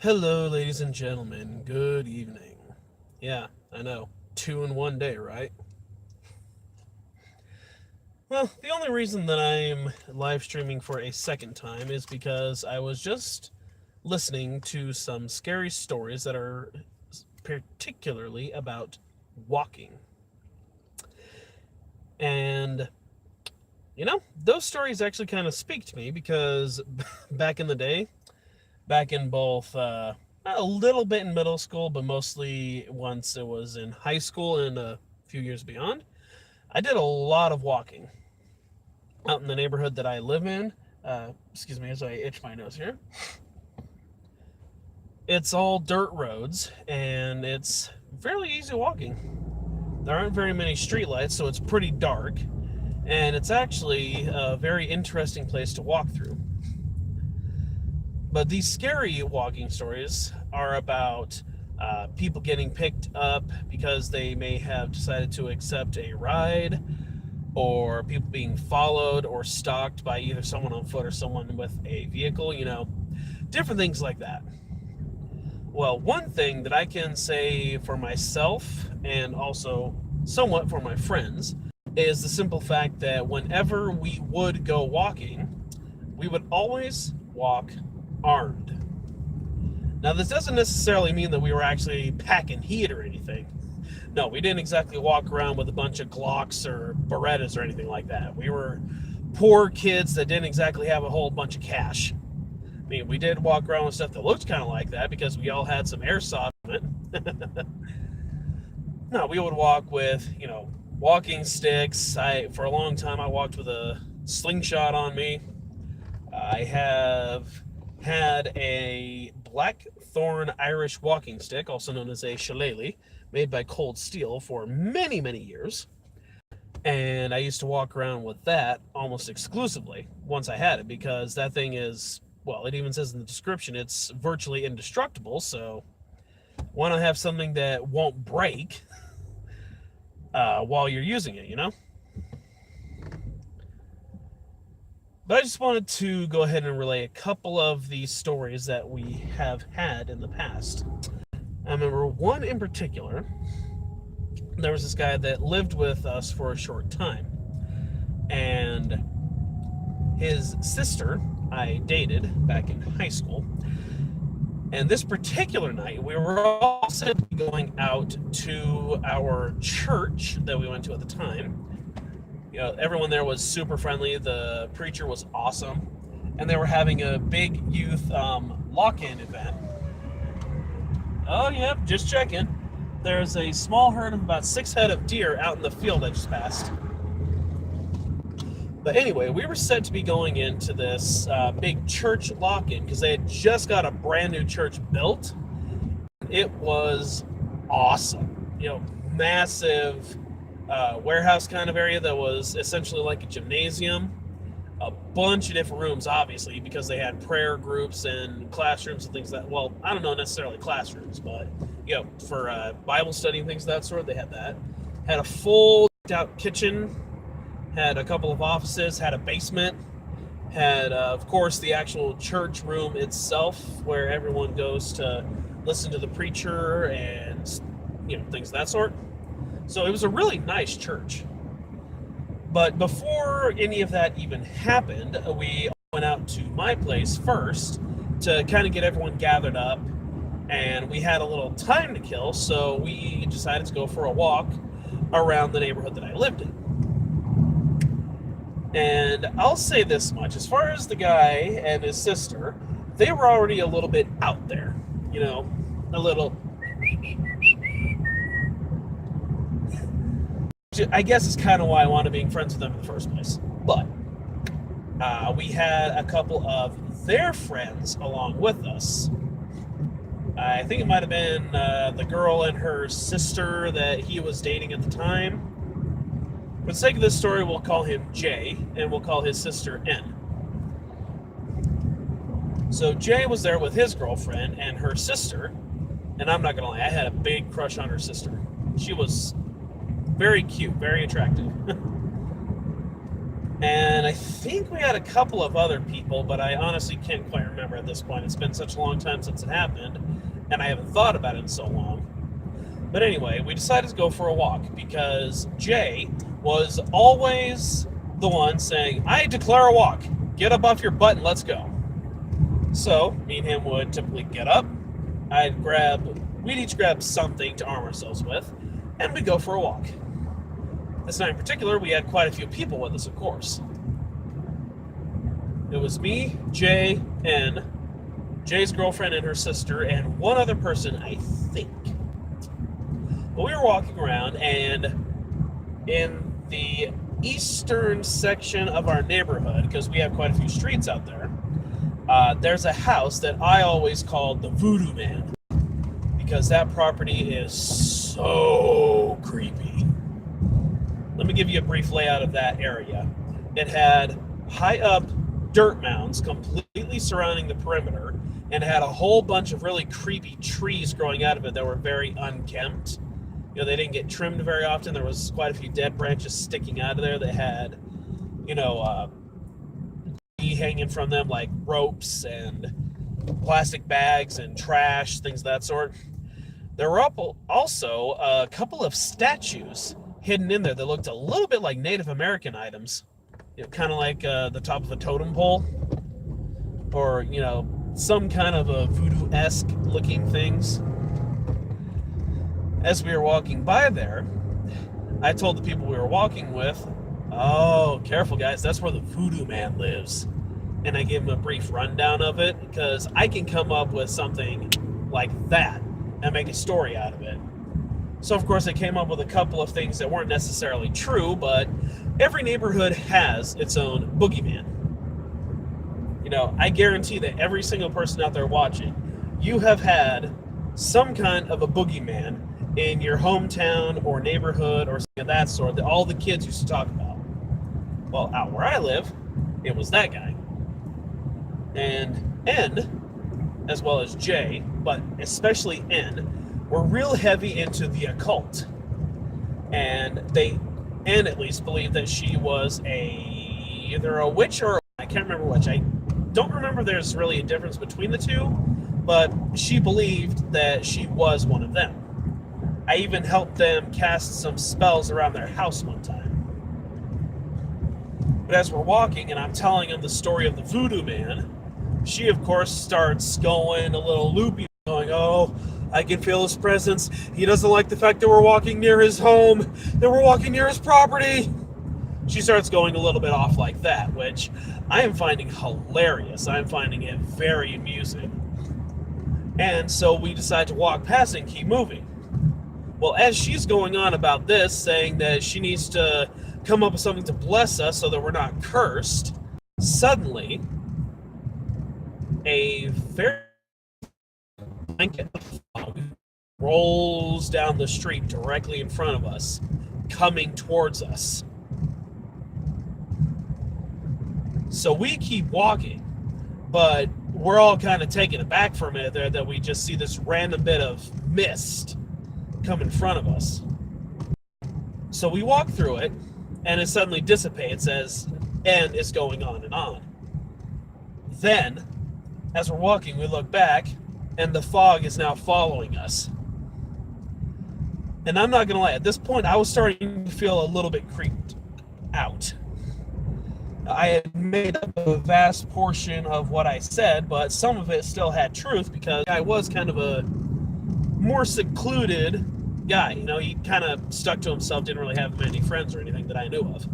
Hello, ladies and gentlemen. Good evening. Yeah, I know. Two in one day, right? Well, the only reason that I'm live streaming for a second time is because I was just listening to some scary stories that are particularly about walking. And, those stories actually kind of speak to me because back in the day, back in both a little bit in middle school, but mostly once it was in high school and a few years beyond, I did a lot of walking out in the neighborhood that I live in. Excuse me as I itch my nose here. It's all dirt roads and it's fairly easy walking. There aren't very many streetlights, so it's pretty dark, and it's actually a very interesting place to walk through. But these scary walking stories are about people getting picked up because they may have decided to accept a ride, or people being followed or stalked by either someone on foot or someone with a vehicle, different things like that. Well, one thing that I can say for myself and also somewhat for my friends is the simple fact that whenever we would go walking, we would always walk armed. Now, this doesn't necessarily mean that we were actually packing heat or anything. No, we didn't exactly walk around with a bunch of Glocks or Berettas or anything like that. We were poor kids that didn't exactly have a whole bunch of cash. I mean, we did walk around with stuff that looked kind of like that because we all had some airsoft in it. No, we would walk with, walking sticks. For a long time, I walked with a slingshot on me. I have had a blackthorn Irish walking stick, also known as a shillelagh, made by Cold Steel for many, many years. And I used to walk around with that almost exclusively once I had it, because that thing is, well, it even says in the description, it's virtually indestructible. So why not have something that won't break while you're using it, But I just wanted to go ahead and relay a couple of these stories that we have had in the past. I remember one in particular. There was this guy that lived with us for a short time, and his sister I dated back in high school. And this particular night, we were all said to be going out to our church that we went to at the time. Everyone there was super friendly. The preacher was awesome, and they were having a big youth lock-in event. Oh, yep, just checking. There's a small herd of about 6 head of deer out in the field I just passed. But anyway, we were set to be going into this big church lock-in because they had just got a brand new church built. It was awesome. Massive warehouse kind of area that was essentially like a gymnasium. A bunch of different rooms, obviously, because they had prayer groups and classrooms and things well, I don't know necessarily classrooms, but, for Bible study and things of that sort, they had that. Had a full out kitchen, had a couple of offices, had a basement, had, of course, the actual church room itself where everyone goes to listen to the preacher and, things of that sort. So it was a really nice church. But before any of that even happened, we went out to my place first to kind of get everyone gathered up, and we had a little time to kill, so we decided to go for a walk around the neighborhood that I lived in. And I'll say this much, as far as the guy and his sister, they were already a little bit out there, a little... I guess is kind of why I wanted being friends with them in the first place. But we had a couple of their friends along with us. I think it might have been the girl and her sister that he was dating at the time. For the sake of this story, we'll call him Jay, and we'll call his sister N. So Jay was there with his girlfriend and her sister, and I'm not going to lie, I had a big crush on her sister. She was very cute, very attractive. And I think we had a couple of other people, but I honestly can't quite remember at this point. It's been such a long time since it happened, and I haven't thought about it in so long. But anyway, we decided to go for a walk because Jay was always the one saying, I declare a walk. Get up off your butt and let's go. So me and him would typically get up. We'd each grab something to arm ourselves with, and we'd go for a walk. This night in particular, we had quite a few people with us, of course. It was me, Jay, and Jay's girlfriend and her sister, and one other person, I think. But we were walking around, and in the eastern section of our neighborhood, because we have quite a few streets out there, there's a house that I always called the Voodoo Man, because that property is so creepy. Let me give you a brief layout of that area. It had high up dirt mounds completely surrounding the perimeter, and had a whole bunch of really creepy trees growing out of it that were very unkempt. You know, they didn't get trimmed very often. There was quite a few dead branches sticking out of there that had, hanging from them, like ropes and plastic bags and trash, things of that sort. There were also a couple of statues hidden in there that looked a little bit like Native American items, kind of like the top of a totem pole, or some kind of a voodoo-esque looking things. As we were walking by there, I told the people we were walking with, "Oh, careful guys, that's where the Voodoo Man lives." And I gave them a brief rundown of it, because I can come up with something like that and make a story out of it. So of course I came up with a couple of things that weren't necessarily true, but every neighborhood has its own boogeyman. I guarantee that every single person out there watching, you have had some kind of a boogeyman in your hometown or neighborhood or something of that sort that all the kids used to talk about. Well, out where I live, it was that guy. And N, as well as J, but especially N, were real heavy into the occult. And N at least believed that she was either a witch or I can't remember which. I don't remember there's really a difference between the two, but she believed that she was one of them. I even helped them cast some spells around their house one time. But as we're walking and I'm telling them the story of the Voodoo Man, she of course starts going a little loopy, going, "Oh, I can feel his presence. He doesn't like the fact that we're walking near his home, that we're walking near his property." She starts going a little bit off like that, which I am finding hilarious. I'm finding it very amusing. And so we decide to walk past and keep moving. Well, as she's going on about this, saying that she needs to come up with something to bless us so that we're not cursed, suddenly a very blanket of fog rolls down the street directly in front of us, coming towards us. So we keep walking, but we're all kind of taken aback for a minute there that we just see this random bit of mist come in front of us. So we walk through it, and it suddenly dissipates as N is going on and on. Then, as we're walking, we look back, and the fog is now following us. And I'm not going to lie, at this point, I was starting to feel a little bit creeped out. I had made up a vast portion of what I said, but some of it still had truth because I was kind of a more secluded guy. He kind of stuck to himself, didn't really have many friends or anything that I knew of.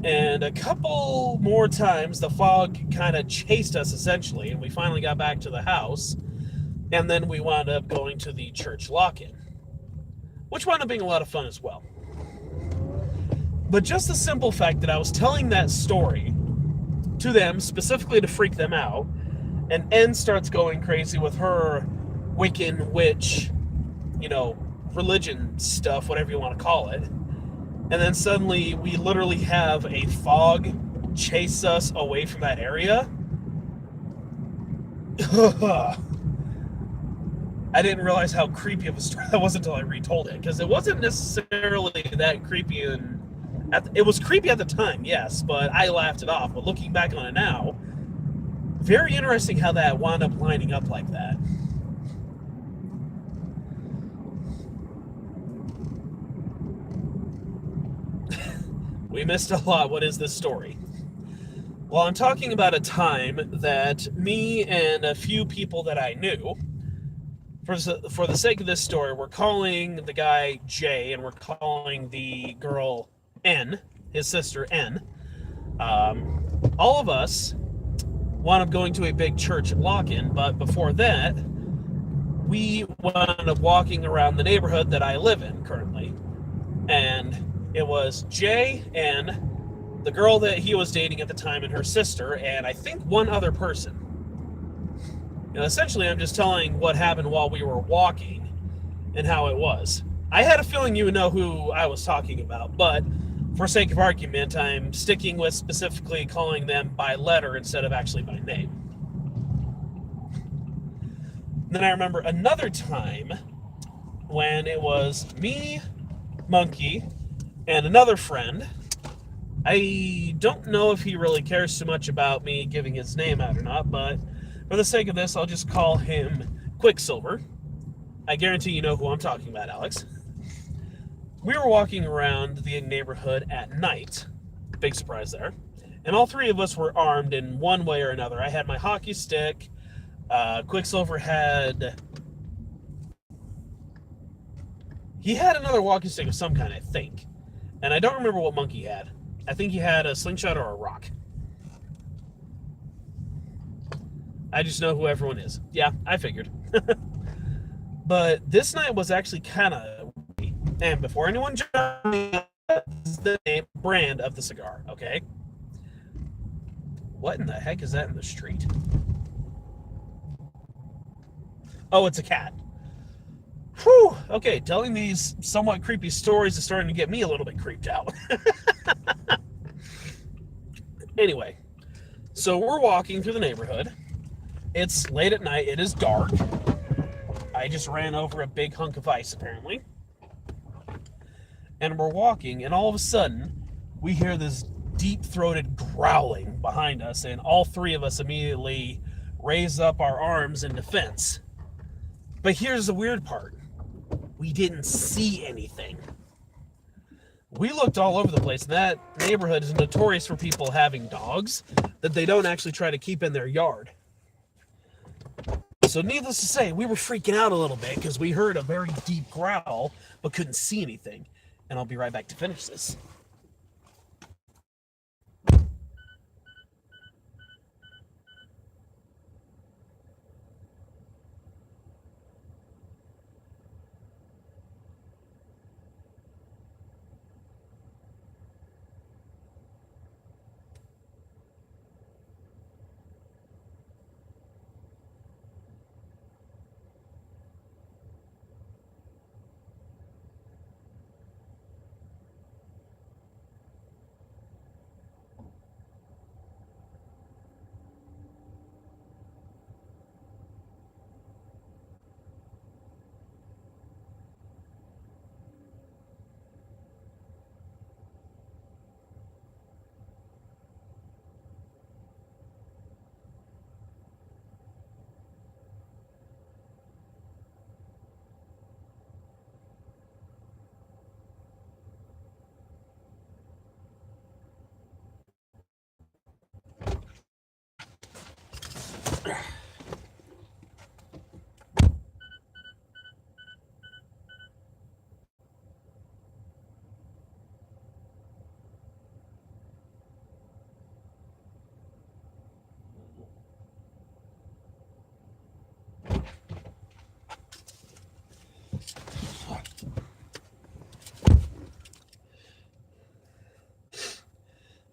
And a couple more times, the fog kind of chased us, essentially, and we finally got back to the house, and then we wound up going to the church lock-in, which wound up being a lot of fun as well. But just the simple fact that I was telling that story to them, specifically to freak them out, and N starts going crazy with her Wiccan witch, religion stuff, whatever you want to call it. And then suddenly we literally have a fog chase us away from that area. I didn't realize how creepy of a story that was until I retold it, because it wasn't necessarily that creepy in It was creepy at the time, yes, but I laughed it off. But looking back on it now, very interesting how that wound up lining up like that. We missed a lot. What is this story? Well, I'm talking about a time that me and a few people that I knew, for the sake of this story, we're calling the guy J and we're calling the girl N, his sister N. All of us wound up going to a big church at Lock-In, but before that, we wound up walking around the neighborhood that I live in currently. And it was J and the girl that he was dating at the time and her sister, and I think one other person. Essentially, I'm just telling what happened while we were walking and how it was. I had a feeling you would know who I was talking about, but for sake of argument, I'm sticking with specifically calling them by letter instead of actually by name. Then I remember another time when it was me, Monkey, and another friend. I don't know if he really cares too much about me giving his name out or not, but for the sake of this, I'll just call him Quicksilver. I guarantee you know who I'm talking about, Alex. We were walking around the neighborhood at night. Big surprise there. And all three of us were armed in one way or another. I had my hockey stick. Quicksilver had... He had another walking stick of some kind, I think. And I don't remember what Monkey had. I think he had a slingshot or a rock. I just know who everyone is. Yeah, I figured. But this night was actually kind of... And before anyone jumps me, that's the name, brand of the cigar, okay? What in the heck is that in the street? Oh, it's a cat. Whew, okay, telling these somewhat creepy stories is starting to get me a little bit creeped out. Anyway, so we're walking through the neighborhood. It's late at night. It is dark. I just ran over a big hunk of ice, apparently. And we're walking, and all of a sudden, we hear this deep-throated growling behind us, and all three of us immediately raise up our arms in defense. But here's the weird part. We didn't see anything. We looked all over the place, and that neighborhood is notorious for people having dogs that they don't actually try to keep in their yard. So needless to say, we were freaking out a little bit because we heard a very deep growl but couldn't see anything. And I'll be right back to finish this.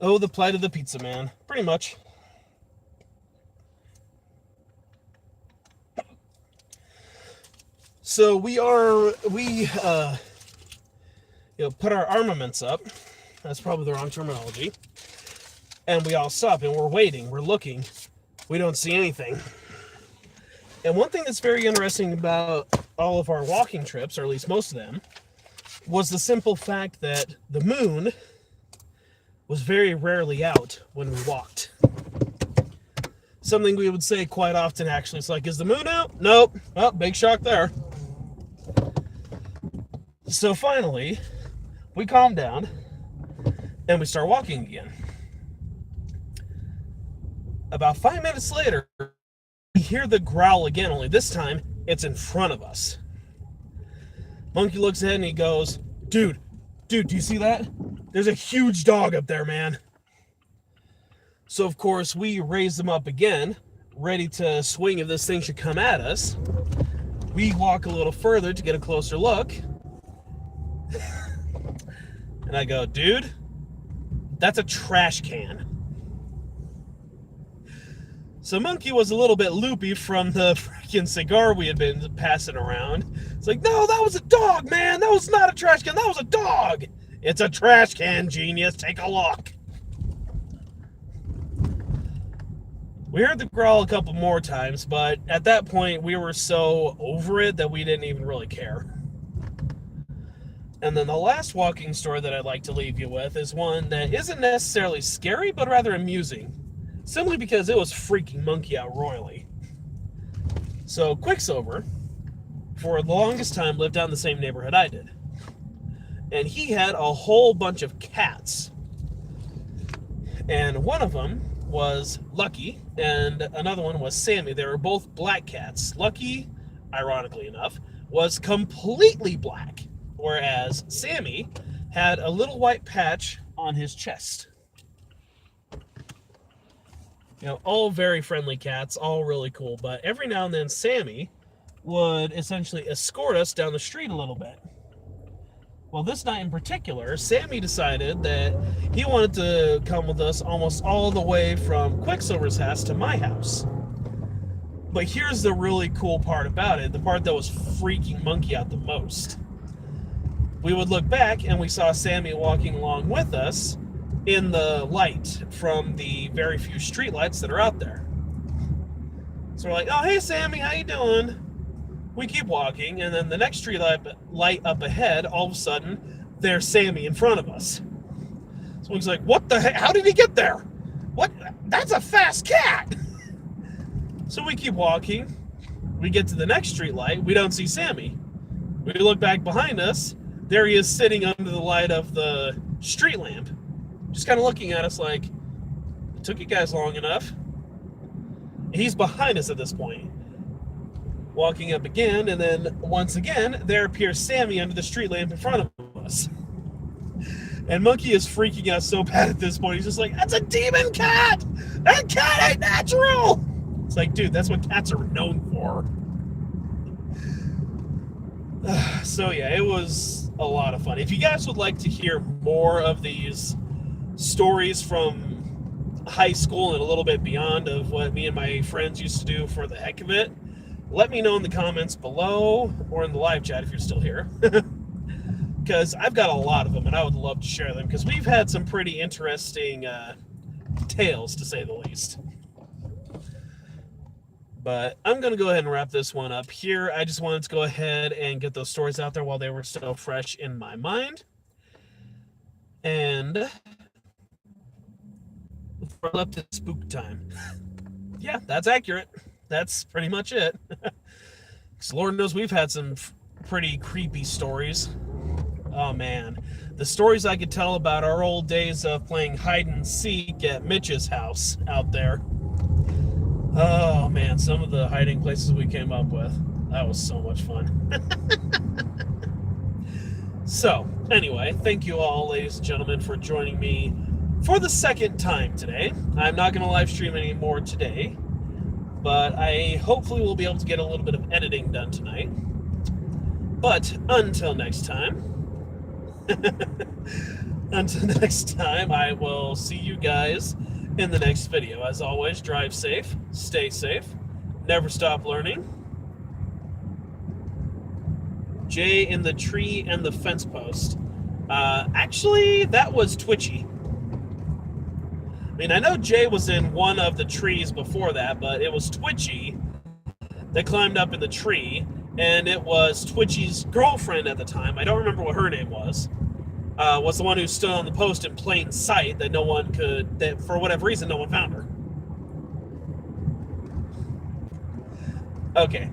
Oh, the plight of the pizza man. Pretty much. So we put our armaments up. That's probably the wrong terminology. And we all stop and we're waiting. We're looking. We don't see anything. And one thing that's very interesting about all of our walking trips, or at least most of them, was the simple fact that the moon was very rarely out when we walked. Something we would say quite often, actually. It's like, is the moon out? Nope. Oh, big shock there. So finally, we calm down and we start walking again. About 5 minutes later, we hear the growl again, only this time it's in front of us. Monkey looks ahead and he goes, dude, do you see that? There's a huge dog up there, man. So, of course, we raise them up again, ready to swing if this thing should come at us. We walk a little further to get a closer look. And I go, dude, that's a trash can. So Monkey was a little bit loopy from the freaking cigar we had been passing around. It's like, no, that was a dog, man. That was not a trash can. That was a dog. It's a trash can, genius. Take a look. We heard the growl a couple more times, but at that point, we were so over it that we didn't even really care. And then the last walking story that I'd like to leave you with is one that isn't necessarily scary, but rather amusing. Simply because it was freaking Monkey out royally. So Quicksilver, for the longest time, lived out in the same neighborhood I did. And he had a whole bunch of cats. And one of them was Lucky, and another one was Sammy. They were both black cats. Lucky, ironically enough, was completely black, whereas Sammy had a little white patch on his chest. You know, all very friendly cats, all really cool, but every now and then Sammy would essentially escort us down the street a little bit. Well, this night in particular, Sammy decided that he wanted to come with us almost all the way from Quicksilver's house to my house. But here's the really cool part about it, the part that was freaking Monkey out the most. We would look back and we saw Sammy walking along with us in the light from the very few street lights that are out there. So we're like, oh, hey, Sammy, how you doing? We keep walking, and then the next street light up ahead, all of a sudden, there's Sammy in front of us. So he's like, what the heck? How did he get there? What? That's a fast cat! So we keep walking. We get to the next street light. We don't see Sammy. We look back behind us. There he is sitting under the light of the street lamp. Just kind of looking at us like, it took you guys long enough. He's behind us at this point. Walking up again, and then once again, there appears Sammy under the street lamp in front of us. And Monkey is freaking out so bad at this point. He's just like, that's a demon cat! That cat ain't natural! It's like, dude, that's what cats are known for. So yeah, it was a lot of fun. If you guys would like to hear more of these stories from high school and a little bit beyond of what me and my friends used to do for the heck of it, let me know in the comments below or in the live chat if you're still here. Because I've got a lot of them and I would love to share them because we've had some pretty interesting tales, to say the least. But I'm going to go ahead and wrap this one up here. I just wanted to go ahead and get those stories out there while they were still fresh in my mind. And we're up to spook time. Yeah, that's accurate. That's pretty much it. Because Lord knows we've had some pretty creepy stories. Oh man, the stories I could tell about our old days of playing hide and seek at Mitch's house out there. Oh man, some of the hiding places we came up with. That was so much fun. So, anyway, thank you all, ladies and gentlemen, for joining me for the second time today. I'm not going to live stream anymore today, but I hopefully will be able to get a little bit of editing done tonight. But until next time, I will see you guys in the next video. As always, drive safe, stay safe, never stop learning. Jay in the tree and the fence post. Actually, that was Twitchy. I mean, I know Jay was in one of the trees before that, but it was Twitchy that climbed up in the tree, and it was Twitchy's girlfriend at the time. I don't remember what her name was. was the one who stood on the post in plain sight that no one could, that for whatever reason, no one found her. Okay,